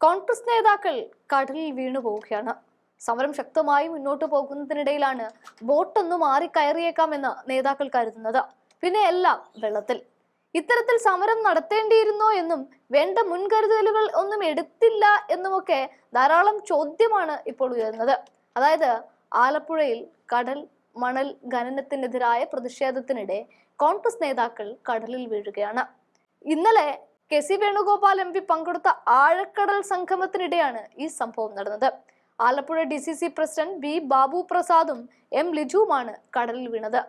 കോൺഗ്രസ് നേതാക്കൾ കടലിൽ വീണു പോവുകയാണ്. സമരം ശക്തമായി മുന്നോട്ട് പോകുന്നതിനിടയിലാണ് ബോട്ടൊന്ന് മാറി കയറിയേക്കാമെന്ന് നേതാക്കൾ കരുതുന്നത്. പിന്നെ എല്ലാം വെള്ളത്തിൽ. ഇത്തരത്തിൽ സമരം നടത്തേണ്ടിയിരുന്നോ എന്നും വേണ്ട മുൻകരുതലുകൾ ഒന്നും എടുത്തില്ല എന്നുമൊക്കെ ധാരാളം ചോദ്യമാണ് ഇപ്പോൾ ഉയർന്നത്. അതായത് ആലപ്പുഴയിൽ കടൽ മണൽ ഖനനത്തിനെതിരായ പ്രതിഷേധത്തിനിടെ കോൺഗ്രസ് നേതാക്കൾ കടലിൽ വീഴുകയാണ്. ഇന്നലെ കെ.സി. വേണുഗോപാൽ എം.പി പങ്കെടുത്ത ആഴക്കടൽ സംഗമത്തിനിടെയാണ് ഈ സംഭവം നടന്നത്. Alappuzha DCC president B Babu പ്രസാദും എം ലിജുവുമാണ് കടലിൽ വീണത്.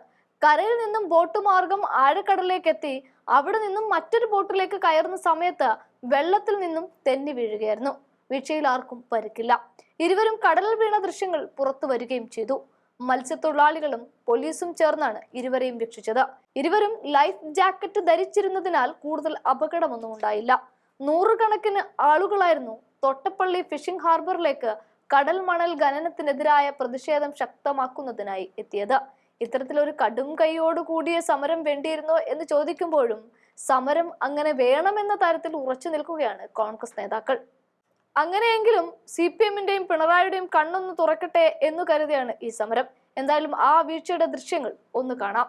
കരയിൽ നിന്നും ബോട്ട് മാർഗം ആഴക്കടലിലേക്ക് എത്തി അവിടെ നിന്നും മറ്റൊരു ബോട്ടിലേക്ക് കയറുന്ന സമയത്ത് വെള്ളത്തിൽ നിന്നും തെന്നി വീഴുകയായിരുന്നു. വീഴ്ചയിൽ ആർക്കും പരിക്കില്ല. ഇരുവരും കടലിൽ വീണ ദൃശ്യങ്ങൾ പുറത്തു വരികയും ചെയ്തു. മത്സ്യത്തൊഴിലാളികളും പോലീസും ചേർന്നാണ് ഇരുവരെയും രക്ഷിച്ചത്. ഇരുവരും ലൈഫ് ജാക്കറ്റ് ധരിച്ചിരുന്നതിനാൽ കൂടുതൽ അപകടമൊന്നും ഉണ്ടായില്ല. നൂറുകണക്കിന് ആളുകളായിരുന്നു തോട്ടപ്പള്ളി ഫിഷിംഗ് ഹാർബറിലേക്ക് കടൽ മണൽ ഖനനത്തിനെതിരായ പ്രതിഷേധം ശക്തമാക്കുന്നതിനായി എത്തിയത്. ഇത്തരത്തിലൊരു കടും കൈയോട് കൂടിയ സമരം വേണ്ടിയിരുന്നോ എന്ന് ചോദിക്കുമ്പോഴും സമരം അങ്ങനെ വേണമെന്ന തരത്തിൽ ഉറച്ചു നിൽക്കുകയാണ് കോൺഗ്രസ് നേതാക്കൾ. അങ്ങനെയെങ്കിലും CPM-ന്റെയും പിണറായിയുടെയും കണ്ണൊന്ന് തുറക്കട്ടെ എന്ന് കരുതിയാണ് ഈ സമരം. എന്തായാലും ആ വീഴ്ചയുടെ ദൃശ്യങ്ങൾ ഒന്ന് കാണാം.